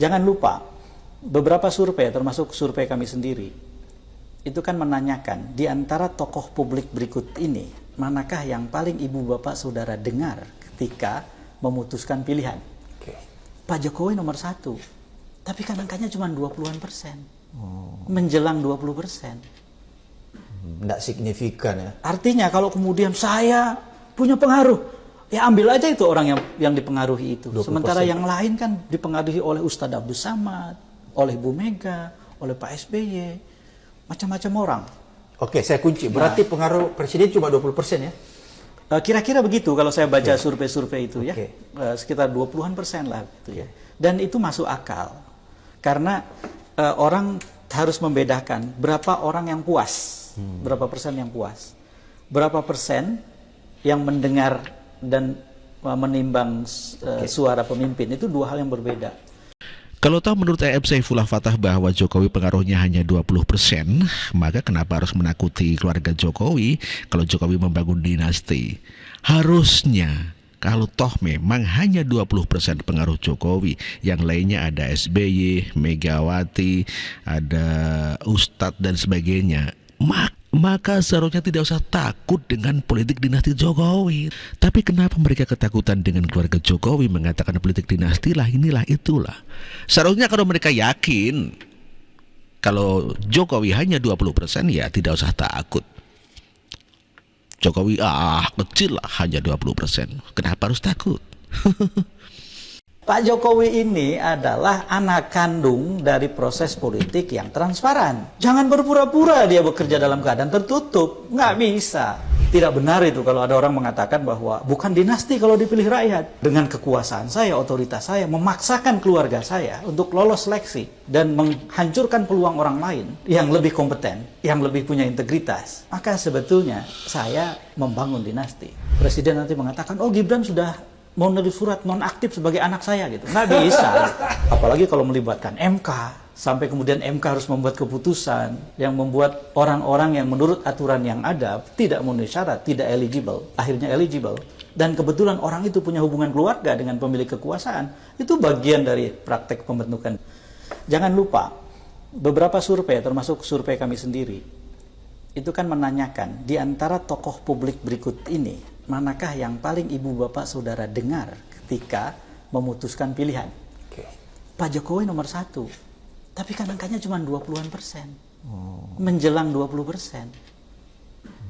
Jangan lupa, beberapa survei, termasuk survei kami sendiri, itu kan menanyakan, di antara tokoh publik berikut ini, manakah yang paling ibu bapak saudara dengar ketika memutuskan pilihan? Pak Jokowi nomor 1, tapi kan angkanya cuma 20-an%, menjelang 20%. Tidak signifikan ya. Artinya kalau kemudian saya punya pengaruh, ya ambil aja itu orang yang dipengaruhi itu. 20%. Sementara yang lain kan dipengaruhi oleh Ustadz Abdul Samad, oleh Bu Mega, oleh Pak SBY, macam-macam orang. Oke, saya kunci. Berarti pengaruh presiden cuma 20% ya? Kira-kira begitu kalau saya baca survei-survei itu ya. Sekitar 20-an% lah gitu ya. Dan itu masuk akal. Karena orang harus membedakan berapa orang yang puas, berapa persen yang puas, berapa persen yang mendengar dan menimbang suara pemimpin. Itu dua hal yang berbeda. Kalau tahu menurut EM Saifullah Fatah bahwa Jokowi pengaruhnya hanya 20%, maka kenapa harus menakuti keluarga Jokowi kalau Jokowi membangun dinasti? Harusnya kalau toh memang hanya 20% pengaruh Jokowi, yang lainnya ada SBY, Megawati, ada Ustadz dan sebagainya, maka seharusnya tidak usah takut dengan politik dinasti Jokowi. Tapi kenapa mereka ketakutan dengan keluarga Jokowi, mengatakan politik dinasti lah, inilah, itulah. Seharusnya kalau mereka yakin kalau Jokowi hanya 20%, ya tidak usah takut. Jokowi kecil lah, hanya 20%. Kenapa harus takut? Pak Jokowi ini adalah anak kandung dari proses politik yang transparan. Jangan berpura-pura dia bekerja dalam keadaan tertutup. Nggak bisa. Tidak benar itu kalau ada orang mengatakan bahwa bukan dinasti kalau dipilih rakyat. Dengan kekuasaan saya, otoritas saya, memaksakan keluarga saya untuk lolos seleksi dan menghancurkan peluang orang lain yang lebih kompeten, yang lebih punya integritas. Maka sebetulnya saya membangun dinasti. Presiden nanti mengatakan, oh Gibran sudah mau nulis surat nonaktif sebagai anak saya gitu. Nggak bisa. Apalagi kalau melibatkan MK. Sampai kemudian MK harus membuat keputusan yang membuat orang-orang yang menurut aturan yang ada tidak memenuhi syarat, tidak eligible, akhirnya eligible. Dan kebetulan orang itu punya hubungan keluarga dengan pemilik kekuasaan. Itu bagian dari praktek pembentukan. Jangan lupa, beberapa survei, termasuk survei kami sendiri, itu kan menanyakan, di antara tokoh publik berikut ini, manakah yang paling ibu bapak saudara dengar ketika memutuskan pilihan? Pak Jokowi nomor 1, tapi kan angkanya cuma 20-an%, menjelang 20%.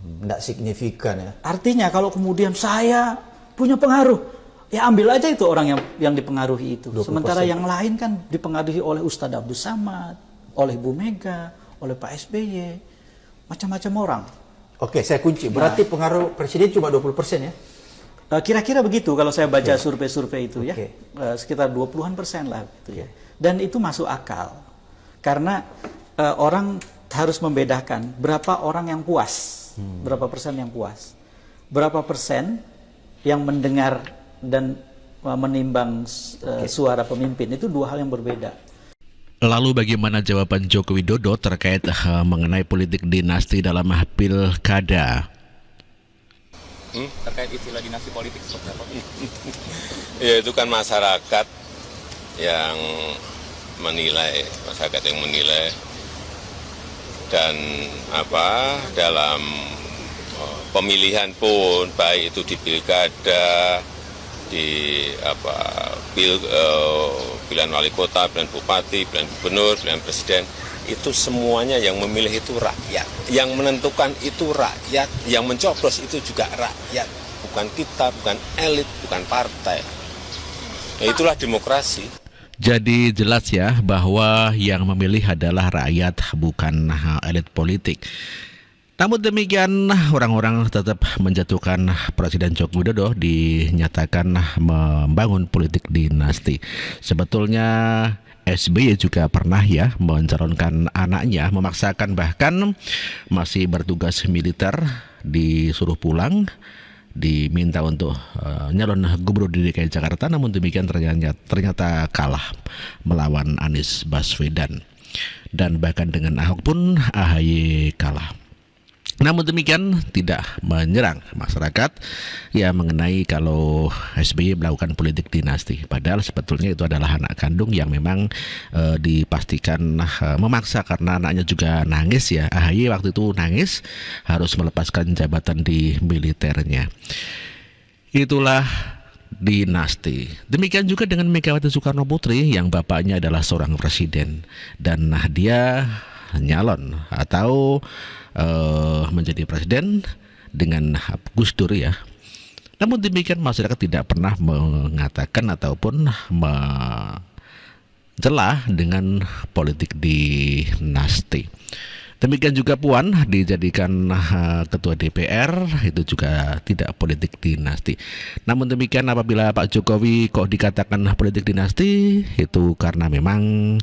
Tidak signifikan ya. Artinya kalau kemudian saya punya pengaruh, ya ambil aja itu orang yang dipengaruhi itu. 20%. Sementara yang lain kan dipengaruhi oleh Ustadz Abdul Samad, oleh Bu Mega, oleh Pak SBY, macam-macam orang. Oke, saya kunci. Berarti pengaruh presiden cuma 20% ya? Kira-kira begitu kalau saya baca survei-survei itu ya. Sekitar 20-an% lah gitu ya. Dan itu masuk akal. Karena orang harus membedakan berapa orang yang puas, berapa persen yang puas, berapa persen yang mendengar dan menimbang suara pemimpin. Itu dua hal yang berbeda. Lalu bagaimana jawaban Joko Widodo terkait mengenai politik dinasti dalam pilkada? Terkait istilah dinasti politik seperti apa? Ya itu kan masyarakat yang menilai, dan dalam pemilihan pun baik itu di pilkada, di pilihan wali kota, pilihan bupati, pilihan gubernur, pilihan presiden, itu semuanya yang memilih itu rakyat, yang menentukan itu rakyat, yang mencoblos itu juga rakyat, bukan kita, bukan elit, bukan partai. Ya, itulah demokrasi. Jadi jelas ya bahwa yang memilih adalah rakyat, bukan elit politik. Namun demikian, orang-orang tetap menjatuhkan Presiden Joko Widodo dinyatakan membangun politik dinasti. Sebetulnya SBY juga pernah ya mencalonkan anaknya, memaksakan, bahkan masih bertugas militer, disuruh pulang, diminta untuk nyalon gubernur di DKI Jakarta. Namun demikian ternyata kalah melawan Anies Baswedan. Dan bahkan dengan Ahok pun AHY kalah. Namun demikian tidak menyerang masyarakat ya mengenai kalau SBY melakukan politik dinasti. Padahal sebetulnya itu adalah anak kandung yang memang dipastikan memaksa karena anaknya juga nangis ya. AHY waktu itu nangis harus melepaskan jabatan di militernya. Itulah dinasti. Demikian juga dengan Megawati Soekarno Putri yang bapaknya adalah seorang presiden dan dia nyalon atau menjadi presiden dengan Gus Dur ya. Namun demikian masyarakat tidak pernah mengatakan ataupun mencelah dengan politik dinasti. Demikian juga Puan dijadikan ketua DPR, itu juga tidak politik dinasti. Namun demikian apabila Pak Jokowi kok dikatakan politik dinasti, itu karena memang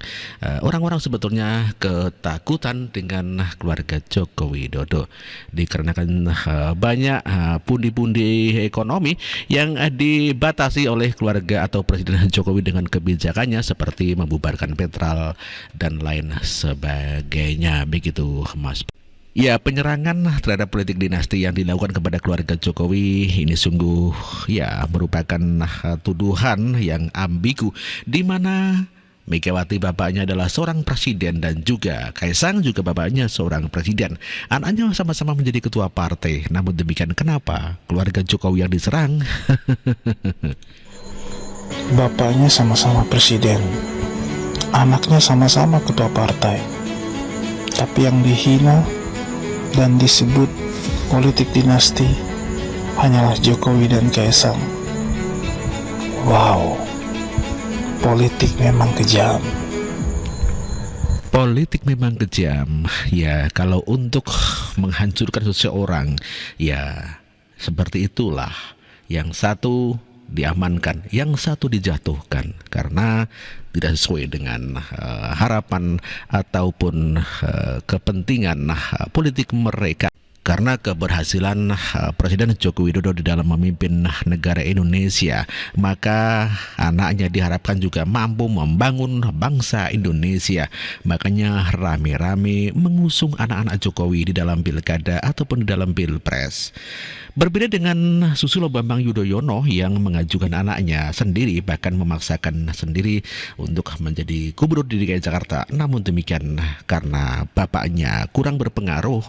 orang-orang sebetulnya ketakutan dengan keluarga Joko Widodo. Dikarenakan banyak pundi-pundi ekonomi yang dibatasi oleh keluarga atau Presiden Jokowi dengan kebijakannya seperti membubarkan Petral dan lain sebagainya. Begitu Mas. Ya, penyerangan terhadap politik dinasti yang dilakukan kepada keluarga Jokowi ini sungguh ya merupakan tuduhan yang ambigu di mana Megawati bapaknya adalah seorang presiden dan juga Kaisang juga bapaknya seorang presiden. Anaknya sama-sama menjadi ketua partai. Namun demikian kenapa keluarga Jokowi yang diserang? Bapaknya sama-sama presiden, anaknya sama-sama ketua partai. Tapi yang dihina dan disebut politik dinasti hanyalah Jokowi dan Kaisang. Wow, politik memang kejam. Politik memang kejam. Ya, kalau untuk menghancurkan seseorang, ya seperti itulah. Yang satu diamankan, yang satu dijatuhkan karena tidak sesuai dengan harapan ataupun kepentingan politik mereka. Karena keberhasilan Presiden Joko Widodo di dalam memimpin negara Indonesia, maka anaknya diharapkan juga mampu membangun bangsa Indonesia. Makanya rame-rame mengusung anak-anak Jokowi di dalam pilkada ataupun di dalam pilpres. Berbeda dengan Susilo Bambang Yudhoyono yang mengajukan anaknya sendiri, bahkan memaksakan sendiri untuk menjadi gubernur di DKI Jakarta. Namun demikian karena bapaknya kurang berpengaruh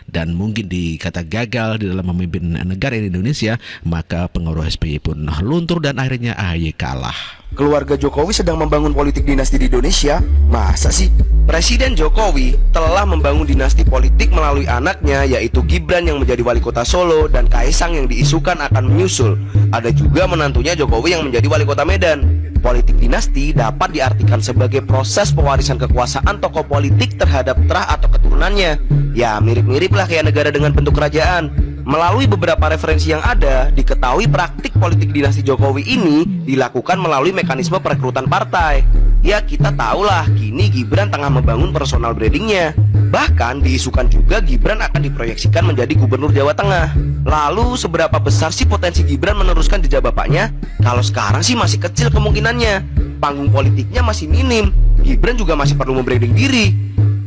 dan mungkin dikata gagal di dalam memimpin negara Indonesia, maka pengaruh SBY pun luntur dan akhirnya AHY kalah. Keluarga Jokowi sedang membangun politik dinasti di Indonesia? Masa sih? Presiden Jokowi telah membangun dinasti politik melalui anaknya, yaitu Gibran yang menjadi wali kota Solo dan Kaisang yang diisukan akan menyusul. Ada juga menantunya Jokowi yang menjadi wali kota Medan. Politik dinasti dapat diartikan sebagai proses pewarisan kekuasaan tokoh politik terhadap terah atau keturunannya. Ya, mirip-mirip lah kayak negara dengan bentuk kerajaan. Melalui beberapa referensi yang ada, diketahui praktik politik dinasti Jokowi ini dilakukan melalui mekanisme perekrutan partai. Ya, kita tahulah kini Gibran tengah membangun personal brandingnya. Bahkan diisukan juga Gibran akan diproyeksikan menjadi gubernur Jawa Tengah. Lalu seberapa besar sih potensi Gibran meneruskan jejak bapaknya? Kalau sekarang sih masih kecil kemungkinannya. Panggung politiknya masih minim. Gibran juga masih perlu membranding diri.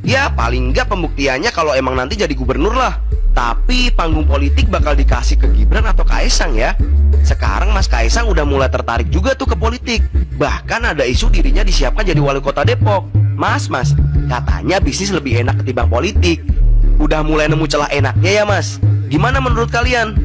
Ya paling enggak pembuktiannya kalau emang nanti jadi gubernur lah. Tapi panggung politik bakal dikasih ke Gibran atau Kaisang ya. Sekarang Mas Kaisang udah mulai tertarik juga tuh ke politik. Bahkan ada isu dirinya disiapkan jadi wali kota Depok. Mas, katanya bisnis lebih enak ketimbang politik. Udah mulai nemu celah enaknya ya Mas. Gimana menurut kalian?